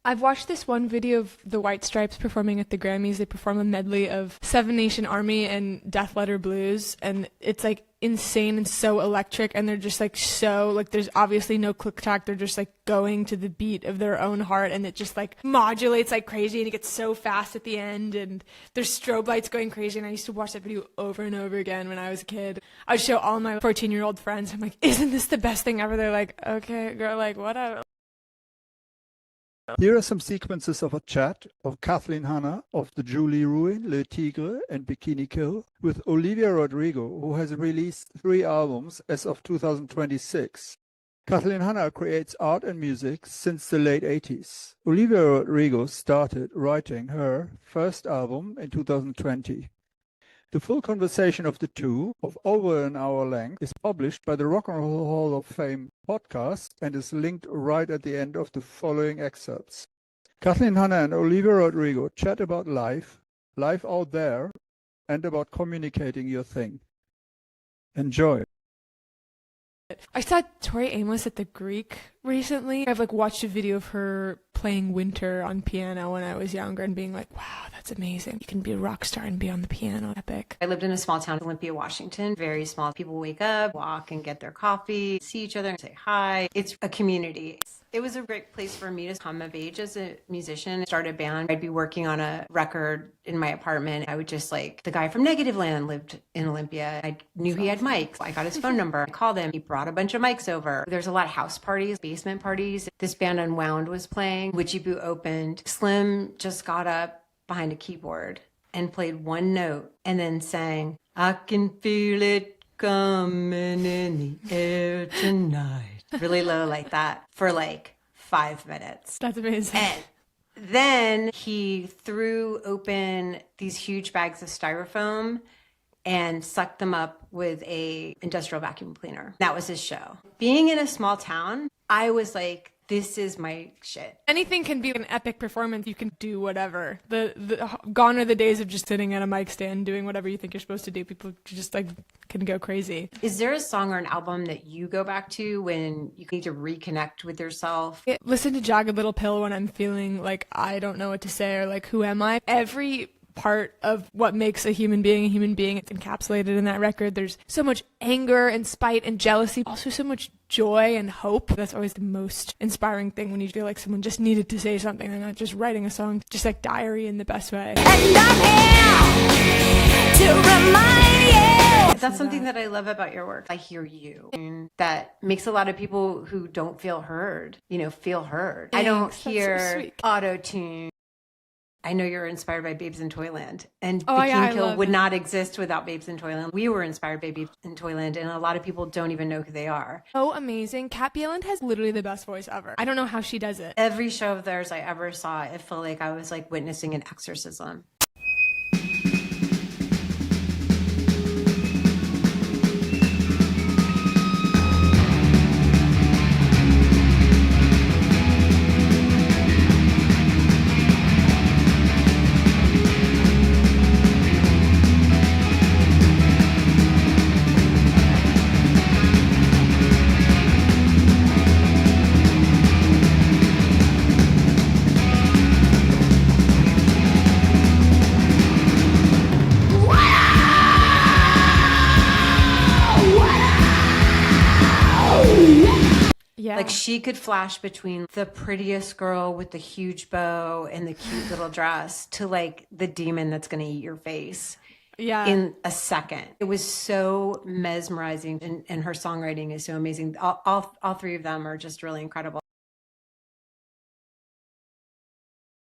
I've watched this one video of the White Stripes performing at the Grammys. They perform a medley of Seven Nation Army and Death Letter Blues, and it's like insane and so electric, and they're just like so like there's obviously no click track. They're just like going to the beat of their own heart, and it just like modulates like crazy, and it gets so fast at the end, and there's strobe lights going crazy. And I used to watch that video over and over again when I was a kid. I would show all my 14-year-old friends. I'm like, isn't this the best thing ever? They're like, okay girl, like whatever. Here are some sequences of a chat of Kathleen Hanna of the Julie Ruin, Le Tigre and Bikini Kill with Olivia Rodrigo, who has released 3 albums as of 2026. Kathleen Hanna creates art and music since the late 80s. Olivia Rodrigo started writing her first album in 2020. The full conversation of the two, of over an hour length, is published by the Rock and Roll Hall of Fame podcast and is linked right at the end of the following excerpts. Kathleen Hanna and Olivia Rodrigo chat about life out there, and about communicating your thing. Enjoy. I saw Tori Amos at the Greek recently. I've like watched a video of her playing Winter on piano when I was younger and being like, wow, that's amazing. You can be a rock star and be on the piano. Epic. I lived in a small town, Olympia, Washington. Very small. People wake up, walk and get their coffee, see each other and say hi. It's a community. It was a great place for me to come of age as a musician. Start a band. I'd be working on a record in my apartment. I would just like, the guy from Negative Land lived in Olympia. I knew he had mics. I got his phone number. I called him. He brought a bunch of mics over. There's a lot of house parties, basement parties. This band Unwound was playing. Witchy Boo opened. Slim just got up behind a keyboard and played one note and then sang, I can feel it coming in the air tonight. Really low like that for like 5 minutes. That's amazing. And then he threw open these huge bags of styrofoam and sucked them up with a industrial vacuum cleaner. That was his show. Being in a small town, I was like, this is my shit. Anything can be an epic performance. You can do whatever. Gone are the days of just sitting at a mic stand doing whatever you think you're supposed to do. People just like can go crazy. Is there a song or an album that you go back to when you need to reconnect with yourself? Listen to Jagged Little Pill when I'm feeling like I don't know what to say or like who am I? Every part of what makes a human being, it's encapsulated in that record. There's so much anger and spite and jealousy, also so much joy and hope. That's always the most inspiring thing when you feel like someone just needed to say something. They're not just writing a song, just like diary in the best way. And I'm here to remind you. That's something that I love about your work. I hear you. And that makes a lot of people who don't feel heard, feel heard. I don't hear auto-tune. I know you're inspired by Babes in Toyland, and Bikini Kill would not exist without Babes in Toyland. We were inspired by Babes in Toyland, and a lot of people don't even know who they are. Oh, amazing. Kat Bieland has literally the best voice ever. I don't know how she does it. Every show of theirs I ever saw, it felt like I was like witnessing an exorcism. Yeah. Like she could flash between the prettiest girl with the huge bow and the cute little dress to like the demon that's going to eat your face. Yeah. In a second. It was so mesmerizing, and her songwriting is so amazing. All 3 of them are just really incredible.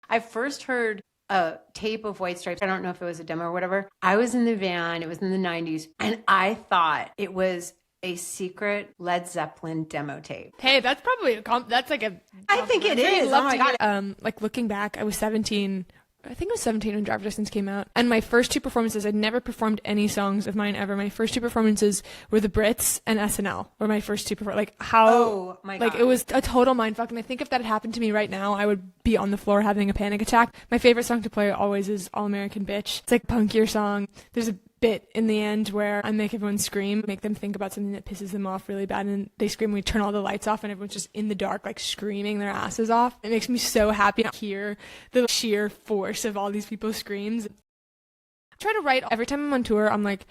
I first heard a tape of White Stripes. I don't know if it was a demo or whatever. I was in the van. It was in the 90s. And I thought it was a secret Led Zeppelin demo tape. Hey, that's probably that's like a. I think it is. Oh my God. Like looking back, I was 17. I think I was 17 when Driver's License came out. And my first 2 performances, I'd never performed any songs of mine ever. My first 2 performances were the Brits and SNL were my first 2 performances. Like how, oh my God. Like it was a total mindfuck. And I think if that had happened to me right now, I would be on the floor having a panic attack. My favorite song to play always is All American Bitch. It's like a punkier song. There's a bit in the end where I make everyone scream, make them think about something that pisses them off really bad, and they scream. We turn all the lights off and everyone's just in the dark, like screaming their asses off. It makes me so happy to hear the sheer force of all these people's screams. I try to write every time I'm on tour. I'm like,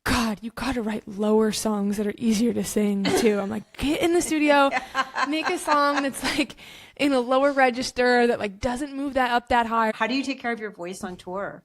God, you gotta write lower songs that are easier to sing too. I'm like, get in the studio, make a song that's like in a lower register that like doesn't move that up that high. How do you take care of your voice on tour?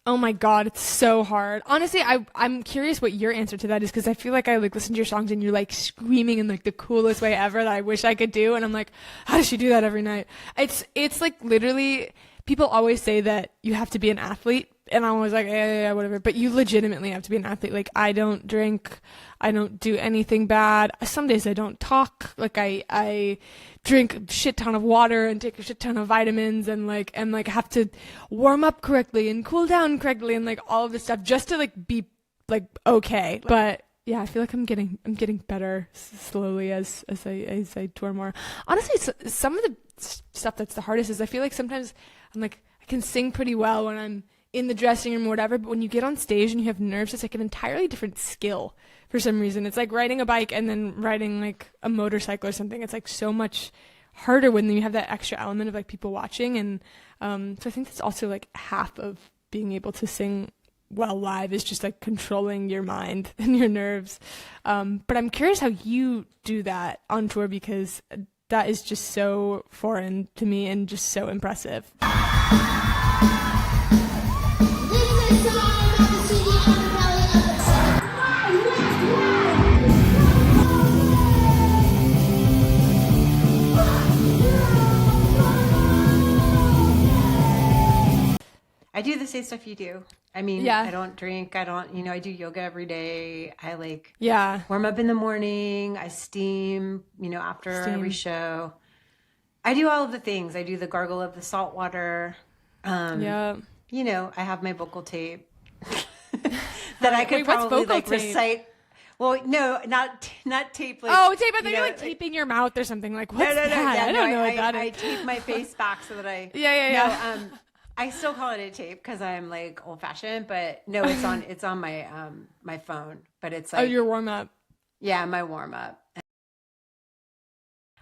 Oh my God, it's so hard. Honestly, I'm curious what your answer to that is, because I feel like I like listen to your songs and you're like screaming in like the coolest way ever that I wish I could do, and I'm like, how does she do that every night? It's like literally, people always say that you have to be an athlete, and I'm always like, yeah, whatever. But you legitimately have to be an athlete. Like, I don't drink, I don't do anything bad. Some days I don't talk. Like, I drink a shit ton of water and take a shit ton of vitamins and have to warm up correctly and cool down correctly and like all of this stuff just to like be like okay. But yeah, I feel like I'm getting better slowly as I tour more. Honestly, some of the stuff that's the hardest is I feel like sometimes I'm like, I can sing pretty well when I'm in the dressing room or whatever, but when you get on stage and you have nerves, it's like an entirely different skill for some reason. It's like riding a bike and then riding like a motorcycle or something. It's like so much harder when you have that extra element of like people watching. And so I think that's also like half of being able to sing well live is just like controlling your mind and your nerves. But I'm curious how you do that on tour, because that is just so foreign to me and just so impressive. I do the same stuff you do. I mean, Yeah. I don't drink. I don't, I do yoga every day. I like Yeah. warm up in the morning. I steam, after every show. I do all of the things. I do the gargle of the salt water. Yeah. I have my vocal tape that I could Wait, what's probably vocal like tape? recite. Well, no, not tape. Like, Oh, tape! I thought you were like taping your mouth or something. Like, what's that? Yeah, I don't know what that is. I tape my face back so that I. Yeah. No, I still call it a tape because I'm like old fashioned, but no, it's on my my phone. But it's like, Oh, your warm up. yeah, my warm up.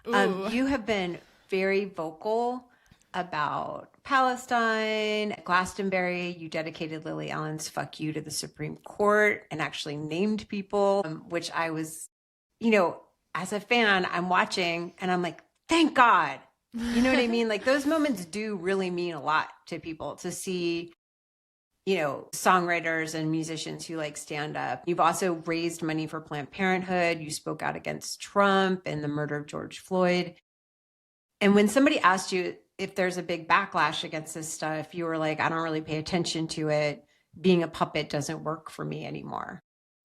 Ooh. You have been very vocal about Palestine. At Glastonbury, you dedicated Lily Allen's "Fuck You" to the Supreme Court and actually named people, which I was, as a fan, I'm watching and I'm like, thank God. You know what I mean? Like, those moments do really mean a lot to people to see, songwriters and musicians who like stand up. You've also raised money for Planned Parenthood. You spoke out against Trump and the murder of George Floyd. And when somebody asked you if there's a big backlash against this stuff, you were like, I don't really pay attention to it. Being a puppet doesn't work for me anymore.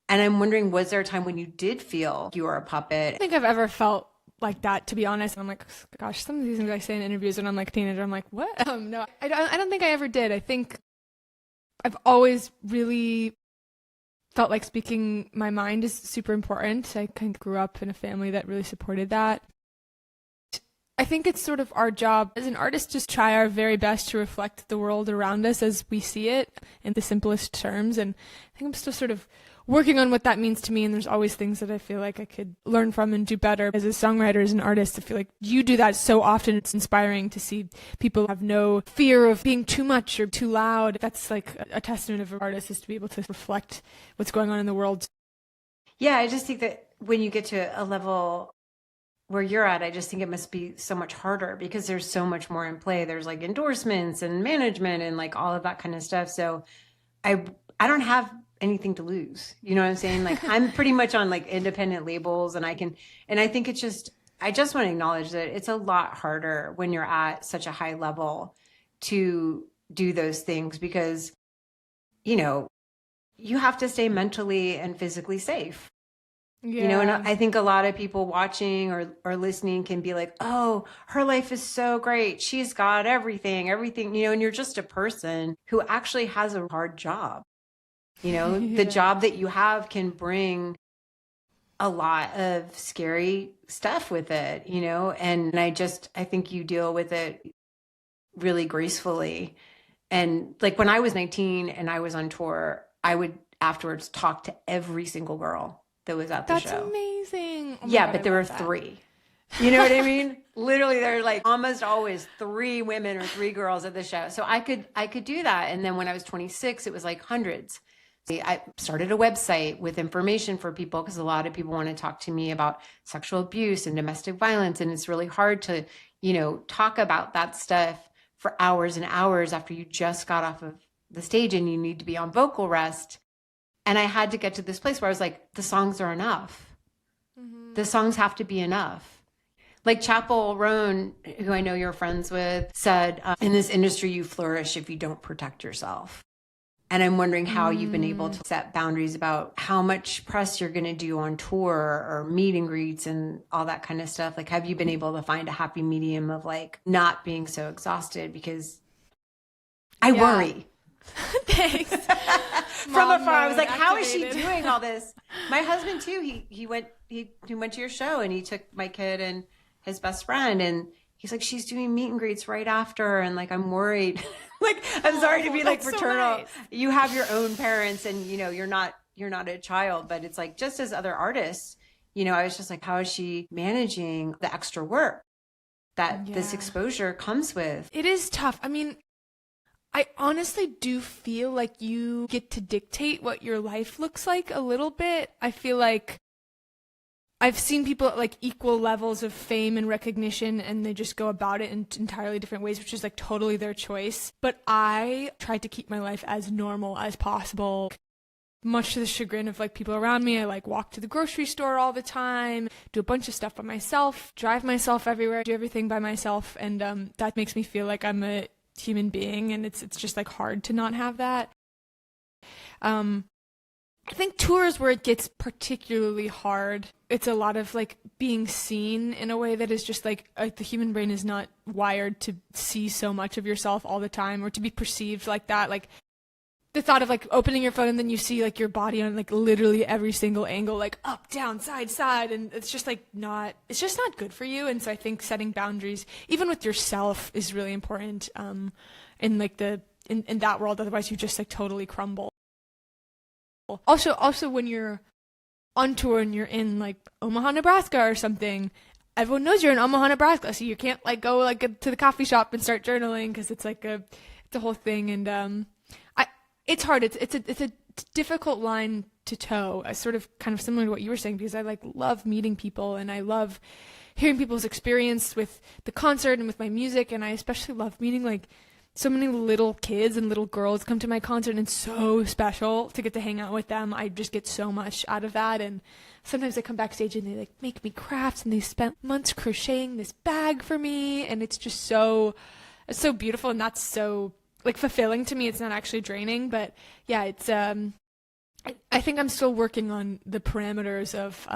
And I'm wondering, was there a time when you did feel you were a puppet? I don't think I've ever felt like that, to be honest. I'm like, gosh, some of these things I say in interviews when I'm like a teenager, I'm like, what? No, I don't think I ever did. I think I've always really felt like speaking my mind is super important. I kind of grew up in a family that really supported that. I think it's sort of our job as an artist to try our very best to reflect the world around us as we see it in the simplest terms. And I think I'm still sort of working on what that means to me. And there's always things that I feel like I could learn from and do better. As a songwriter, as an artist, I feel like you do that so often. It's inspiring to see people have no fear of being too much or too loud. That's like a testament of an artist, is to be able to reflect what's going on in the world. Yeah, I just think that when you get to a level where you're at, I just think it must be so much harder because there's so much more in play. There's like endorsements and management and like all of that kind of stuff. So I don't have anything to lose. You know what I'm saying? Like, I'm pretty much on like independent labels, and I think it's just, I just want to acknowledge that it's a lot harder when you're at such a high level to do those things because, you have to stay mentally and physically safe. Yeah. And I think a lot of people watching or listening can be like, oh, her life is so great. She's got everything, and you're just a person who actually has a hard job. The job that you have can bring a lot of scary stuff with it, and I think you deal with it really gracefully. And like when I was 19 and I was on tour, I would afterwards talked to every single girl that was at the That's show. amazing. Oh my Yeah, God, but I there were love that. 3. You know what I mean? Literally, there are like almost always 3 women or 3 girls at the show. So I could do that. And then when I was 26, it was like hundreds. I started a website with information for people because a lot of people want to talk to me about sexual abuse and domestic violence. And it's really hard to, talk about that stuff for hours and hours after you just got off of the stage and you need to be on vocal rest. And I had to get to this place where I was like, the songs are enough. Mm-hmm. The songs have to be enough. Like Chapel Roan, who I know you're friends with, said, in this industry, you flourish if you don't protect yourself. And I'm wondering how you've been able to set boundaries about how much press you're going to do on tour or meet and greets and all that kind of stuff. Like, have you been able to find a happy medium of like not being so exhausted? Because I worry. Thanks. From afar, I was like, how is she doing all this? My husband too, he went to your show and he took my kid and his best friend, and he's like, she's doing meet and greets right after, and like, I'm worried. Like, I'm sorry to be like fraternal. So nice. You have your own parents, and you're not a child, but it's like, just as other artists, I was just like, how is she managing the extra work that this exposure comes with? It is tough. I mean, I honestly do feel like you get to dictate what your life looks like a little bit. I feel like I've seen people at like equal levels of fame and recognition, and they just go about it in entirely different ways, which is like totally their choice. But I tried to keep my life as normal as possible, much to the chagrin of like people around me. I like walk to the grocery store all the time, do a bunch of stuff by myself, drive myself everywhere, do everything by myself. And that makes me feel like I'm a human being, and it's just like hard to not have that. I think tours where it gets particularly hard, it's a lot of like being seen in a way that is just like the human brain is not wired to see so much of yourself all the time or to be perceived like that. Like the thought of like opening your phone and then you see like your body on like literally every single angle, like up, down, side, and it's just like it's just not good for you. And so I think setting boundaries, even with yourself, is really important in like in that world. Otherwise you just like totally crumble. Also, when you're on tour and you're in like Omaha, Nebraska or something, everyone knows you're in Omaha, Nebraska, so you can't like go like to the coffee shop and start journaling because it's like it's a whole thing. And it's hard. It's a difficult line to toe. Sort of kind of similar to what you were saying, because I like love meeting people and I love hearing people's experience with the concert and with my music, and I especially love meeting like so many little kids and little girls come to my concert, and it's so special to get to hang out with them. I just get so much out of that. And sometimes they come backstage and they like make me crafts, and they spent months crocheting this bag for me, and it's just it's so beautiful, and that's so like fulfilling to me. It's not actually draining, but yeah, it's I think I'm still working on the parameters of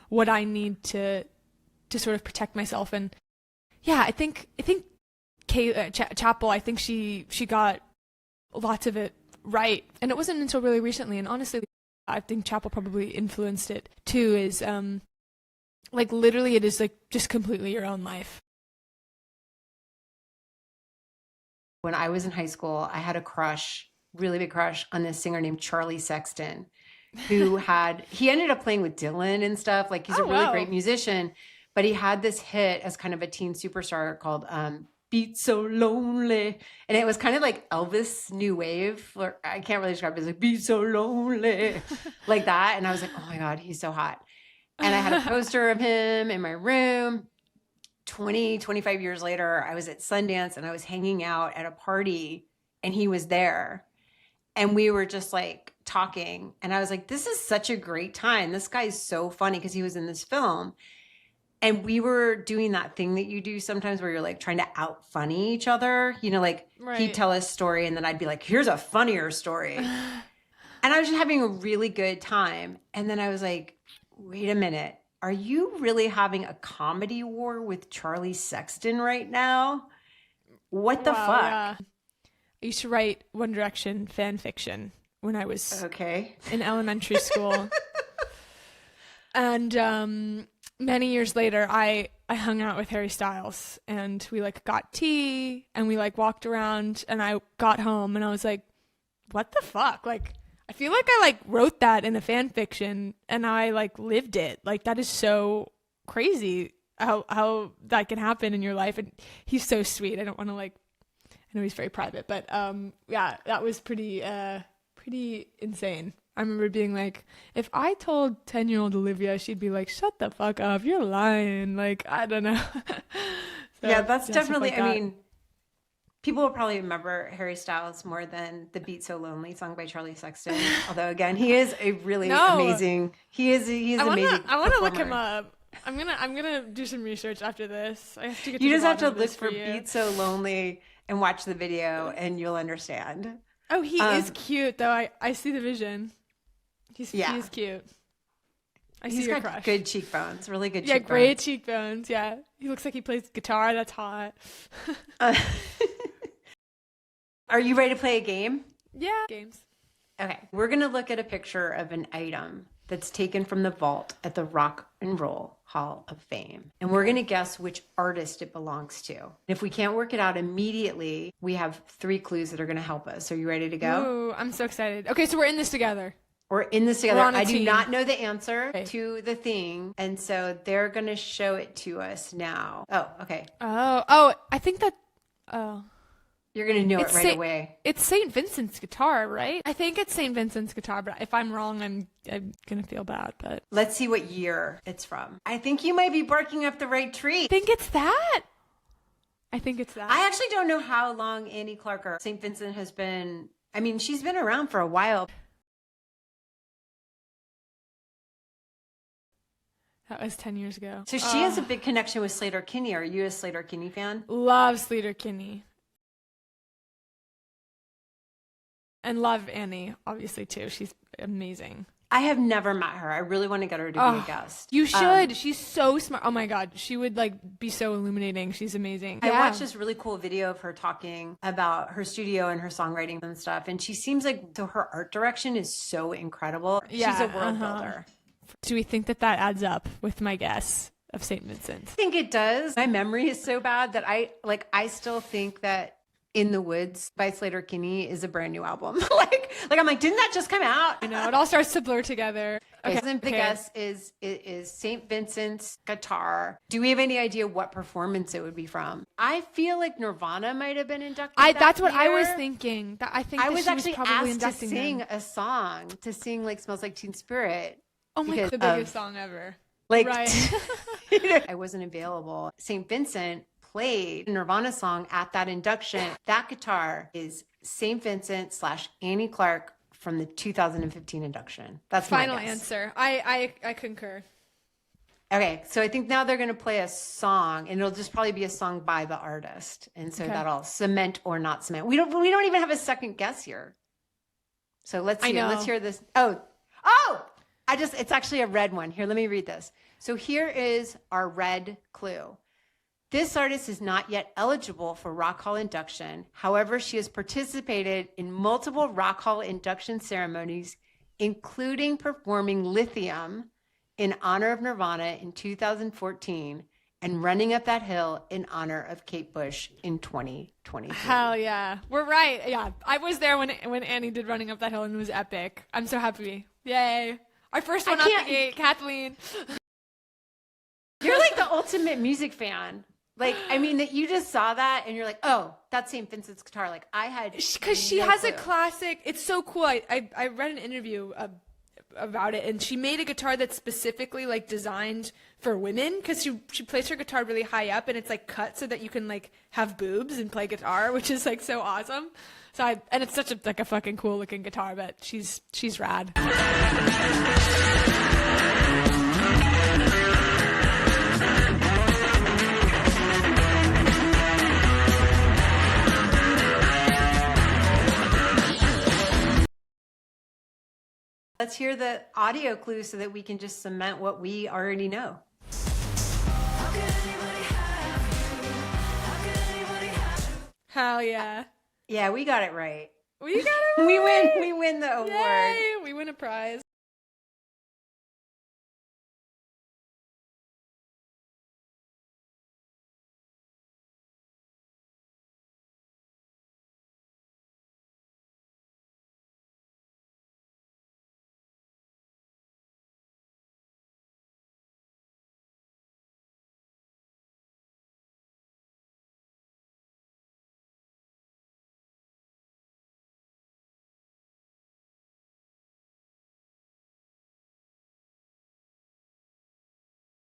what I need to sort of protect myself. And yeah, I think Chapel, I think she got lots of it right, and it wasn't until really recently, and honestly I think Chapel probably influenced it too, is like literally it is like just completely your own life. When I was in high school, I had a crush, really big crush, on this singer named Charlie Sexton, who he ended up playing with Dylan and stuff. Like, he's a really great musician, but he had this hit as kind of a teen superstar called Beat So Lonely, and it was kind of like Elvis new wave, or I can't really describe it. It's like Beat So Lonely like that, and I was like, oh my God, he's so hot. And I had a poster of him in my room. 25 years later, I was at Sundance and I was hanging out at a party, and he was there, and we were just like talking, and I was like, this is such a great time. This guy's so funny, because he was in this film. And we were doing that thing that you do sometimes where you're like trying to out funny each other, like he'd tell a story and then I'd be like, here's a funnier story. And I was just having a really good time. And then I was like, wait a minute, are you really having a comedy war with Charlie Sexton right now? What the fuck? Yeah. I used to write One Direction fan fiction when I was in elementary school. And many years later, I hung out with Harry Styles, and we like got tea, and we like walked around, and I got home and I was like, what the fuck? Like, I feel like I like wrote that in a fan fiction and I like lived it. Like that is so crazy how that can happen in your life. And he's so sweet. I don't want to like, I know he's very private, but yeah, that was pretty insane. I remember being like, if I told 10-year-old Olivia, she'd be like, shut the fuck up, you're lying. Like, I don't know. So, yeah, that's definitely, like I that. mean, people will probably remember Harry Styles more than the Beat So Lonely song by Charlie Sexton. Although again, he is a really amazing, he's amazing. I want to look performer. him up. I'm gonna do some research after this. I have to get You to just the have to bottom of look this for you. Beat So Lonely and watch the video and you'll understand. Oh, he is cute though. I see the vision. He's cute. He's your got crush. good cheekbones, really good Yeah, cheekbones. great cheekbones. Yeah, he looks like he plays guitar. That's hot. Are you ready to play a game? Yeah, games. Okay, we're going to look at a picture of an item that's taken from the vault at the Rock and Roll Hall of Fame. And we're going to guess which artist it belongs to. If we can't work it out immediately, we have 3 clues that are going to help us. Are you ready to go? Ooh, I'm so excited. Okay, so we're in this together. We're in this together. We're on a I do team. not know the answer Okay. to the thing. And so they're going to show it to us now. Oh, okay. Oh, I think that. Oh, You're going to know it right away. It's St. Vincent's guitar, right? I think it's St. Vincent's guitar, but if I'm wrong, I'm gonna feel bad. But Let's see what year it's from. I think you might be barking up the right tree. I think it's that. I think it's that. I actually don't know how long Annie Clark or St. Vincent has been. I mean, she's been around for a while. That was 10 years ago. So she has a big connection with Slater Kinney. Are you a Slater Kinney fan? Love Slater Kinney. And love Annie, obviously, too. She's amazing. I have never met her. I really want to get her to be a guest. You should. She's so smart. Oh my God. She would like be so illuminating. She's amazing. I watched this really cool video of her talking about her studio and her songwriting and stuff. And she seems like, so her art direction is so incredible. Yeah, She's a world builder. Do we think that adds up with my guess of St. Vincent? I think it does. My memory is so bad that I still think that In the Woods by Slater Kinney is a brand new album. like I'm like, didn't that just come out? I know, it all starts to blur together. Okay. So the guess is St. Vincent's guitar. Do we have any idea what performance it would be from? I feel like Nirvana might have been inducted. That's what I year. was thinking. I think I that was she actually probably asked to inducting sing them. a song, to sing like Smells Like Teen Spirit. Oh my God, the because biggest song ever. Like, Right. I wasn't available. St. Vincent played a Nirvana song at that induction. That guitar is St. Vincent / Annie Clark from the 2015 induction. That's Final my guess. answer. I concur. Okay, so I think now they're going to play a song, and it'll just probably be a song by the artist, and so Okay. that'll cement or not cement. We don't even have a second guess here. So let's I hear. know. Let's hear this. Oh! It's actually a red one. Here, let me read this. So here is our red clue. This artist is not yet eligible for Rock Hall induction. However, she has participated in multiple Rock Hall induction ceremonies, including performing Lithium in honor of Nirvana in 2014 and Running Up That Hill in honor of Kate Bush in 2023. Hell yeah. We're right. Yeah. I was there when Annie did Running Up That Hill and it was epic. I'm so happy. Yay. Our first one out the gate, Kathleen. You're like the ultimate music fan. Like, I mean, that you just saw that and you're like, oh, that's St. Vincent's guitar. Like, I had Because she no has a clue. classic. It's so cool. I read an interview about it, and she made a guitar that's specifically like designed for women because she plays her guitar really high up, and it's like cut so that you can like have boobs and play guitar, which is like so awesome. So and it's such a fucking cool looking guitar, but she's rad. Let's hear the audio clue so that we can just cement what we already know. Hell yeah. Yeah, we got it right. We got it. We win the award. Yay! We win a prize.